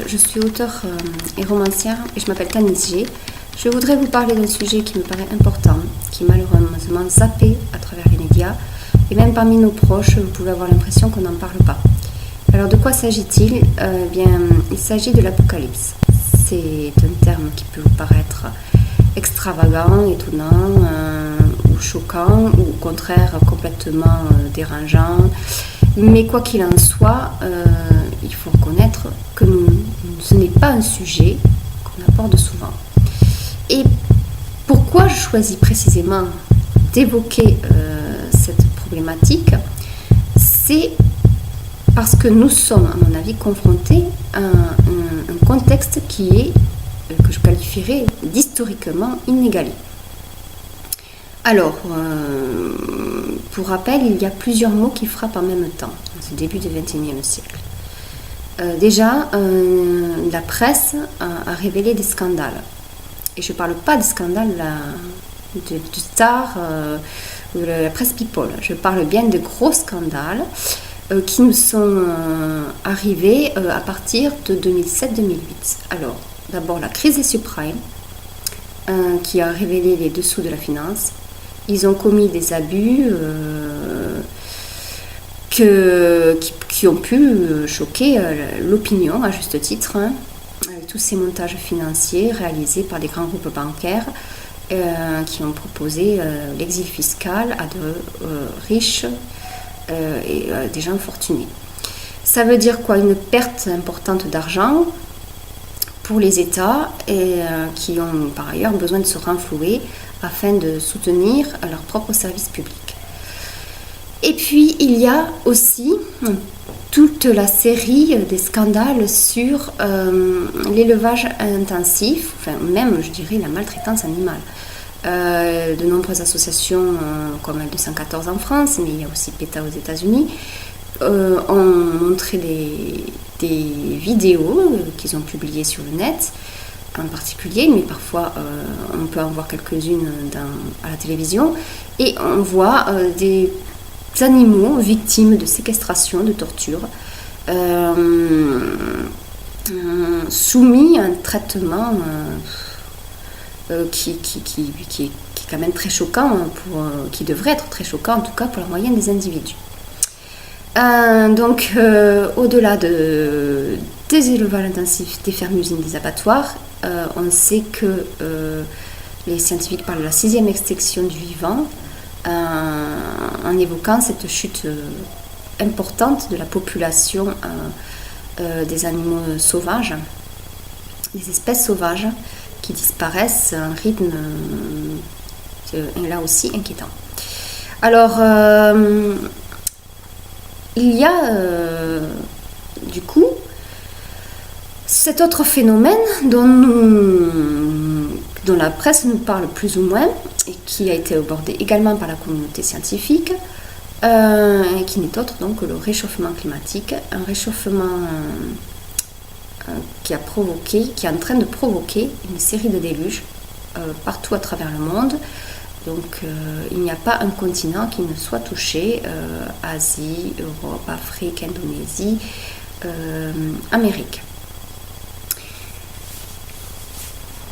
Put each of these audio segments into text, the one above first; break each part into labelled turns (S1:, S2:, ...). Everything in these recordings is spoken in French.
S1: Je suis auteure et romancière et je m'appelle Tanis G. Je voudrais vous parler d'un sujet qui me paraît important, qui est malheureusement zappé à travers les médias et même parmi nos proches, vous pouvez avoir l'impression qu'on n'en parle pas. Alors de quoi s'agit-il ? Il s'agit de l'apocalypse. C'est un terme qui peut vous paraître extravagant, étonnant ou choquant ou au contraire complètement dérangeant. Mais quoi qu'il en soit, il faut reconnaître que ce n'est pas un sujet qu'on aborde souvent. Et pourquoi je choisis précisément d'évoquer cette problématique ? C'est parce que nous sommes, à mon avis, confrontés à un contexte qui est, que je qualifierais d'historiquement inégalé. Alors, pour rappel, il y a plusieurs mots qui frappent en même temps, en ce début du XXIe siècle. Déjà, la presse a révélé des scandales. Et je ne parle pas des scandales du Star ou de la presse People. Je parle bien de gros scandales qui nous sont arrivés à partir de 2007-2008. Alors, d'abord la crise des subprimes qui a révélé les dessous de la finance. Ils ont commis des abus qui ont pu choquer l'opinion, à juste titre, avec tous ces montages financiers réalisés par des grands groupes bancaires qui ont proposé l'exil fiscal à de riches et des gens fortunés. Ça veut dire quoi ? Une perte importante d'argent pour les États qui ont par ailleurs besoin de se renflouer afin de soutenir leurs propres services publics. Et puis, il y a aussi toute la série des scandales sur l'élevage intensif, enfin même, je dirais, la maltraitance animale. De nombreuses associations, comme L214 en France, mais il y a aussi PETA aux États-Unis, ont montré des vidéos qu'ils ont publiées sur le net, en particulier, mais parfois on peut en voir quelques-unes à la télévision, et on voit des animaux victimes de séquestration, de torture, soumis à un traitement qui est quand même très choquant, qui devrait être très choquant en tout cas pour la moyenne des individus. Donc au-delà des élevages intensifs, des fermes-usines, des abattoirs, on sait que les scientifiques parlent de la 6e extinction du vivant en évoquant cette chute importante de la population des animaux sauvages, des espèces sauvages qui disparaissent à un rythme là aussi inquiétant. Alors, il y a du coup cet autre phénomène dont la presse nous parle plus ou moins et qui a été abordé également par la communauté scientifique et qui n'est autre donc que le réchauffement climatique, un réchauffement qui est en train de provoquer une série de déluges partout à travers le monde. Donc il n'y a pas un continent qui ne soit touché, Asie, Europe, Afrique, Indonésie, Amérique.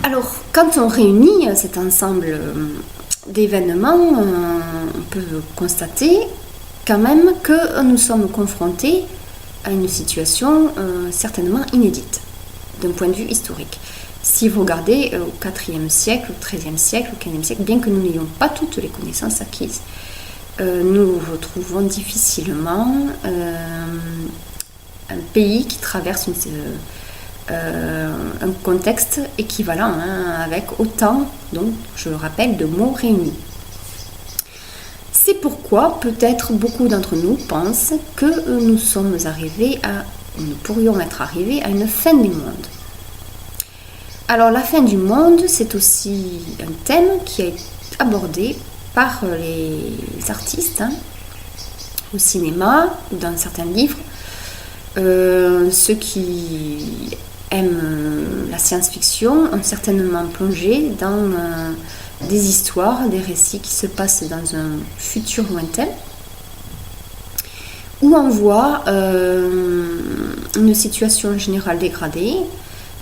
S1: Alors, quand on réunit cet ensemble d'événements, on peut constater quand même que nous sommes confrontés à une situation certainement inédite d'un point de vue historique. Si vous regardez au IVe siècle, au XIIIe siècle, au XVe siècle, bien que nous n'ayons pas toutes les connaissances acquises, nous retrouvons difficilement un pays qui traverse un contexte équivalent, avec autant, donc je le rappelle, de mots réunis. C'est pourquoi peut-être beaucoup d'entre nous pensent que nous pourrions être arrivés à une fin du monde. Alors la fin du monde, c'est aussi un thème qui est abordé par les artistes au cinéma ou dans certains livres. Ceux qui aiment la science-fiction ont certainement plongé dans des histoires, des récits qui se passent dans un futur lointain, où on voit une situation générale dégradée,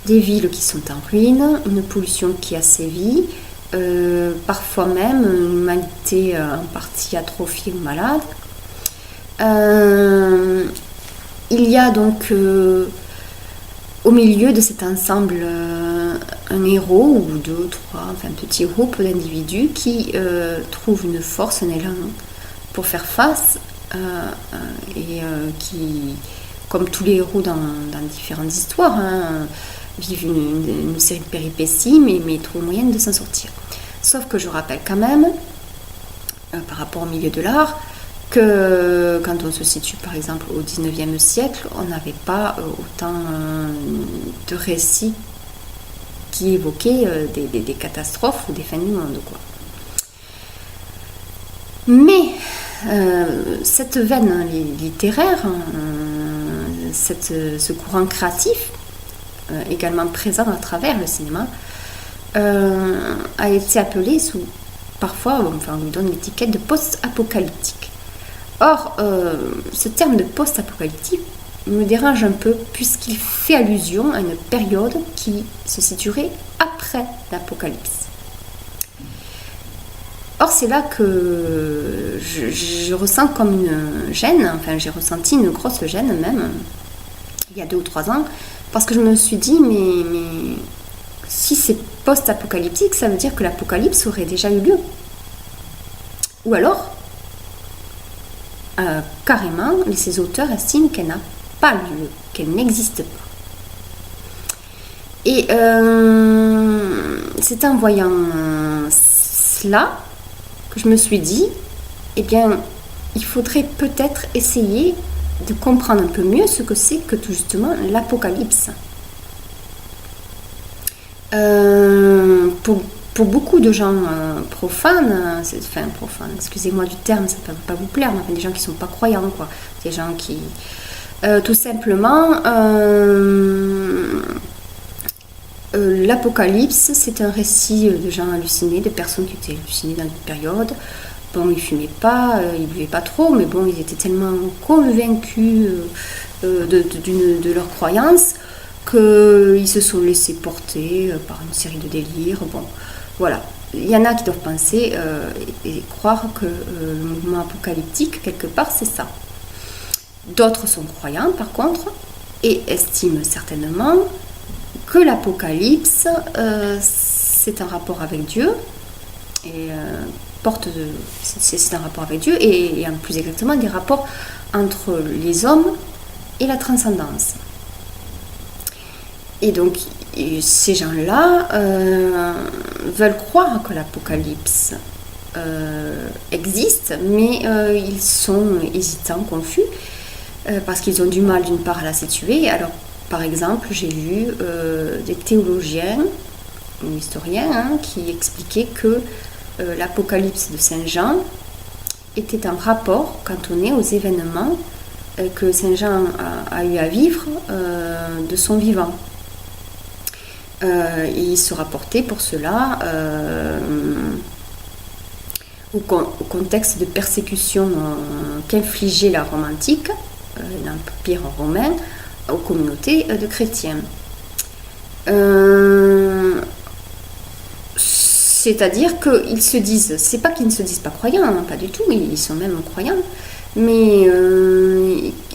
S1: des villes qui sont en ruine, une pollution qui a sévi, parfois même une humanité en partie atrophiée ou malade. Il y a donc au milieu de cet ensemble un héros ou deux, trois, enfin un petit groupe d'individus qui trouvent une force, un élan pour faire face et qui, comme tous les héros dans différentes histoires, vivent une série de péripéties mais trouvent moyen de s'en sortir. Sauf que je rappelle quand même, par rapport au milieu de l'art, que quand on se situe par exemple au 19e siècle, on n'avait pas autant de récits qui évoquaient des catastrophes ou des fins du monde, quoi. Mais cette veine littéraire, ce courant créatif, également présent à travers le cinéma, a été appelé parfois, on lui donne l'étiquette de post-apocalyptique. Or, ce terme de post-apocalyptique me dérange un peu puisqu'il fait allusion à une période qui se situerait après l'apocalypse. Or, c'est là que je ressens comme une gêne, enfin j'ai ressenti une grosse gêne même, il y a 2 ou 3 ans, parce que je me suis dit, mais si c'est post-apocalyptique, ça veut dire que l'apocalypse aurait déjà eu lieu. Ou alors, carrément, ces auteurs estiment qu'elle n'a pas lieu, qu'elle n'existe pas. Et c'est en voyant cela que je me suis dit, eh bien, il faudrait peut-être essayer de comprendre un peu mieux ce que c'est que tout justement l'apocalypse. Pour beaucoup de gens profanes, excusez-moi du terme, ça ne peut pas vous plaire, mais des gens qui ne sont pas croyants, quoi. Des gens qui, tout simplement, l'apocalypse, c'est un récit de gens hallucinés, de personnes qui étaient hallucinées dans une période. Bon, ils ne fumaient pas, ils ne buvaient pas trop, mais bon, ils étaient tellement convaincus de leur croyance qu'ils se sont laissés porter par une série de délires. Bon, voilà. Il y en a qui doivent penser et croire que le mouvement apocalyptique, quelque part, c'est ça. D'autres sont croyants, par contre, et estiment certainement que l'apocalypse, c'est un rapport avec Dieu, et c'est un rapport avec Dieu, et plus exactement des rapports entre les hommes et la transcendance. Et donc, ces gens-là veulent croire que l'apocalypse existe, mais ils sont hésitants, confus, parce qu'ils ont du mal d'une part à la situer. Alors, par exemple, j'ai lu des théologiens ou historiens qui expliquaient que l'apocalypse de Saint Jean était un rapport cantonné aux événements que Saint Jean a eu à vivre de son vivant. Il se rapportait pour cela au contexte de persécution qu'infligeait la Rome antique, l'Empire romain, aux communautés de chrétiens. C'est-à-dire qu'ils se disent, c'est pas qu'ils ne se disent pas croyants, hein, pas du tout, ils sont même croyants, mais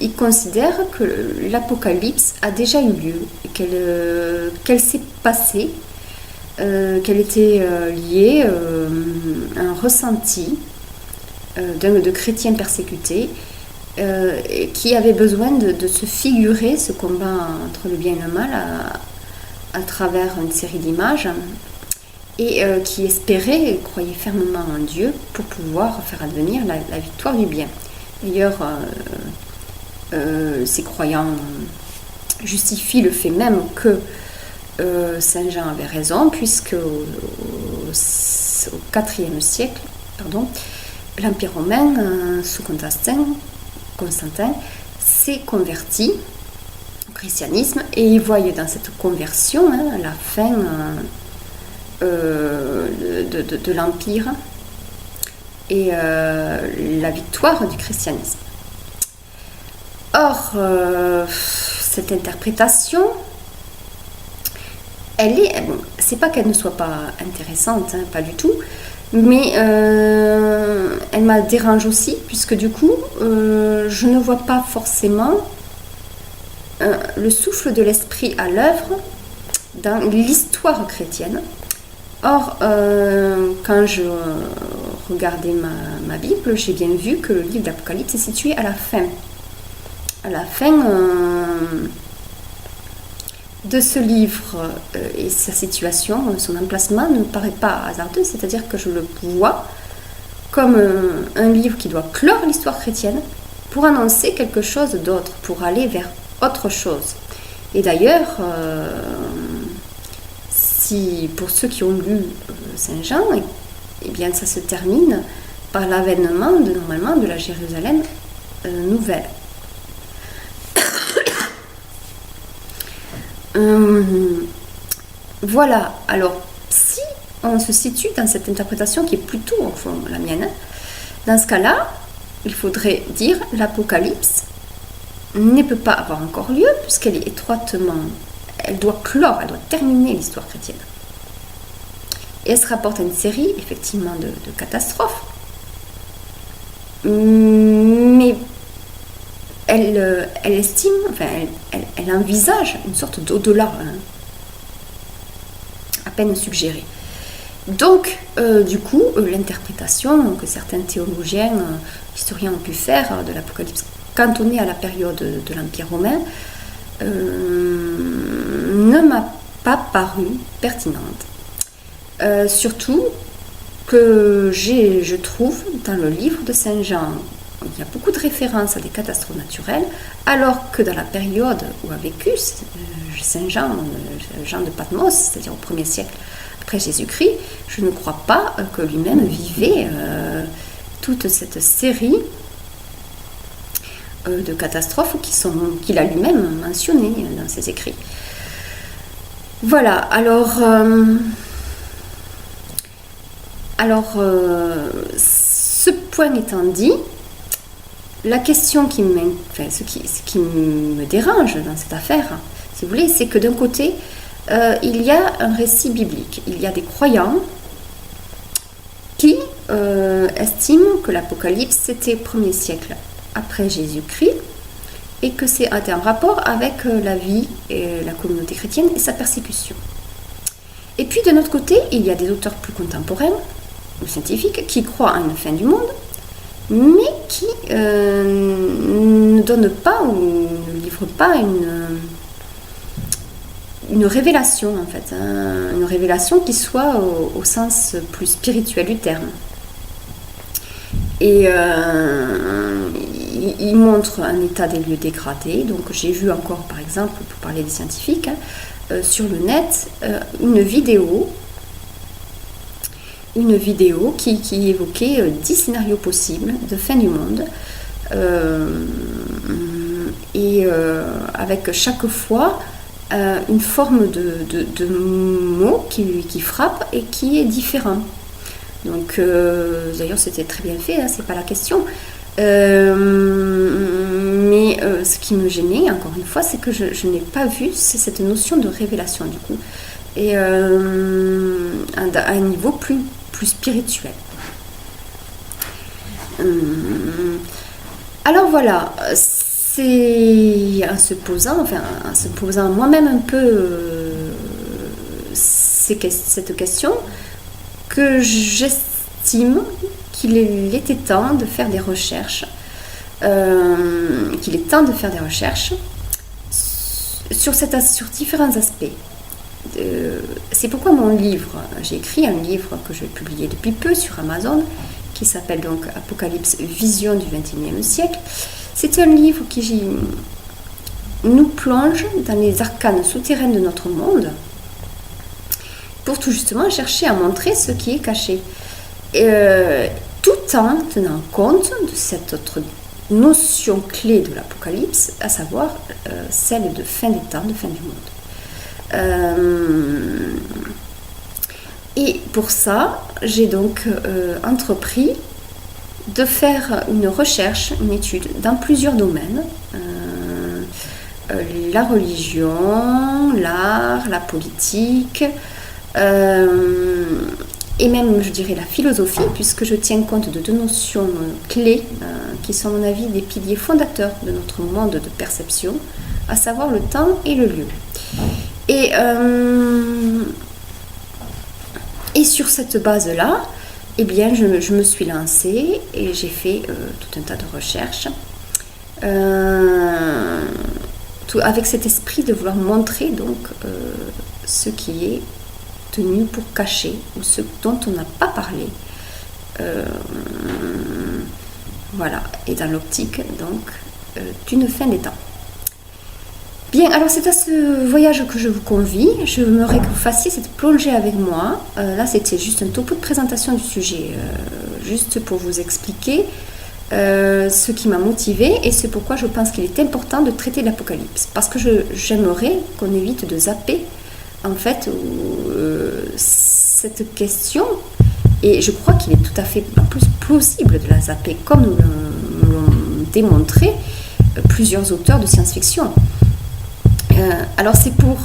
S1: ils considèrent que l'apocalypse a déjà eu lieu, qu'elle s'est passée, qu'elle était liée à un ressenti de chrétiens persécutés qui avaient besoin de se figurer ce combat entre le bien et le mal à travers une série d'images et qui espéraient et croyaient fermement en Dieu pour pouvoir faire advenir la victoire du bien. D'ailleurs, ces croyants justifient le fait même que Saint Jean avait raison, puisque au IVe siècle, l'Empire romain, sous Constantin, s'est converti au christianisme, et ils voyaient dans cette conversion la fin de l'Empire et la victoire du christianisme. Or, cette interprétation, elle est, bon, c'est pas qu'elle ne soit pas intéressante, hein, pas du tout, mais elle m'a dérange aussi, puisque du coup, je ne vois pas forcément le souffle de l'esprit à l'œuvre dans l'histoire chrétienne. Or, quand je regardais ma Bible, j'ai bien vu que le livre d'Apocalypse est situé à la fin. À la fin de ce livre et sa situation, son emplacement ne me paraît pas hasardeux, c'est-à-dire que je le vois comme un livre qui doit clore l'histoire chrétienne pour annoncer quelque chose d'autre, pour aller vers autre chose. Et d'ailleurs, si pour ceux qui ont lu Saint Jean, eh bien ça se termine par l'avènement normalement de la Jérusalem nouvelle. Voilà, alors si on se situe dans cette interprétation qui est plutôt au fond la mienne, dans ce cas-là, il faudrait dire l'Apocalypse ne peut pas avoir encore lieu puisqu'elle est étroitement, elle doit clore, elle doit terminer l'histoire chrétienne. Et elle se rapporte à une série effectivement de catastrophes, mais elle estime, enfin elle envisage une sorte d'au-delà, hein, à peine suggérée. Donc, du coup, l'interprétation que certains théologiens, historiens ont pu faire de l'Apocalypse cantonnée à la période de l'Empire romain ne m'a pas paru pertinente. Surtout que je trouve dans le livre de Saint Jean, il y a beaucoup de références à des catastrophes naturelles, alors que dans la période où a vécu Saint Jean, Jean de Patmos, c'est-à-dire au 1er siècle après Jésus-Christ, je ne crois pas que lui-même vivait toute cette série de catastrophes qu'il a lui-même mentionnées dans ses écrits. Voilà, alors ce point étant dit, la question ce qui me dérange dans cette affaire, si vous voulez, c'est que d'un côté, il y a un récit biblique. Il y a des croyants qui estiment que l'Apocalypse, c'était au 1er siècle après Jésus-Christ et que c'est en rapport avec la vie et la communauté chrétienne et sa persécution. Et puis de notre côté, il y a des auteurs plus contemporains ou scientifiques qui croient à une fin du monde, mais qui ne donnent pas ou ne livrent pas une révélation en fait, hein, une révélation qui soit au sens plus spirituel du terme. Et il montre un état des lieux dégradé. Donc j'ai vu encore, par exemple, pour parler des scientifiques, hein, sur le net, une vidéo qui évoquait 10 scénarios possibles de fin du monde. Avec chaque fois une forme de mot qui frappe et qui est différent. Donc, d'ailleurs, c'était très bien fait, hein, c'est pas la question. Mais ce qui me gênait, encore une fois, c'est que je n'ai pas vu cette notion de révélation, du coup, et à un niveau plus spirituel. Alors voilà, c'est en se posant moi-même un peu cette question que j'estime qu'il était temps de faire des recherches, sur différents aspects. C'est pourquoi j'ai écrit un livre que je vais publier depuis peu sur Amazon, qui s'appelle donc Apocalypse, vision du XXIe siècle. C'est un livre qui nous plonge dans les arcanes souterraines de notre monde, pour tout justement chercher à montrer ce qui est caché. Tout en tenant compte de cette autre notion clé de l'Apocalypse, à savoir celle de fin des temps, de fin du monde. Et pour ça, j'ai donc entrepris de faire une recherche, une étude dans plusieurs domaines. La religion, l'art, la politique, et même, je dirais, la philosophie, puisque je tiens compte de deux notions clés qui sont, à mon avis, des piliers fondateurs de notre monde de perception, à savoir le temps et le lieu. Et sur cette base-là, eh bien, je me suis lancée et j'ai fait tout un tas de recherches avec cet esprit de vouloir montrer donc ce qui est tenu pour cacher ou ce dont on n'a pas parlé. Voilà, et dans l'optique donc d'une fin des temps. Bien, alors c'est à ce voyage que je vous convie. J'aimerais que vous fassiez cette plongée avec moi. Là, c'était juste un topo de présentation du sujet, juste pour vous expliquer ce qui m'a motivée et c'est pourquoi je pense qu'il est important de traiter l'Apocalypse. Parce que j'aimerais qu'on évite de zapper, en fait, cette question. Et je crois qu'il est tout à fait en plus plausible de la zapper, comme nous l'ont démontré plusieurs auteurs de science-fiction. Alors c'est pour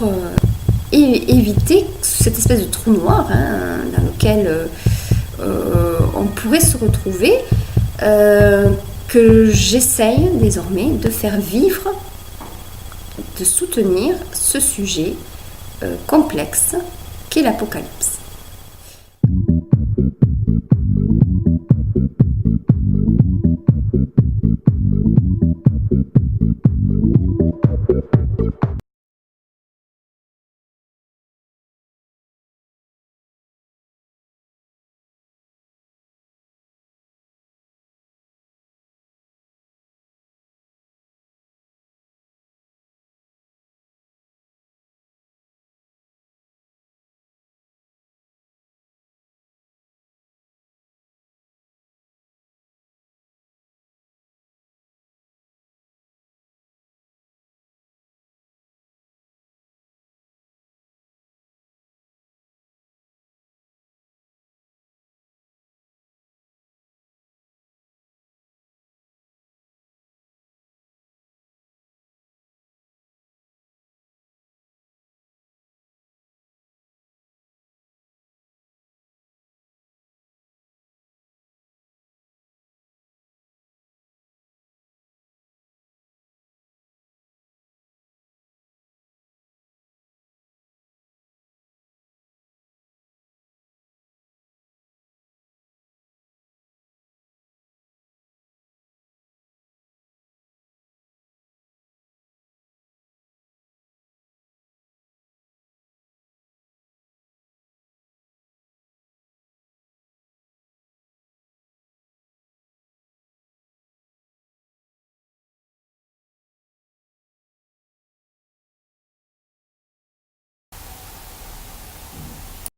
S1: éviter cette espèce de trou noir dans lequel on pourrait se retrouver que j'essaye désormais de faire vivre, de soutenir ce sujet complexe qu'est l'Apocalypse.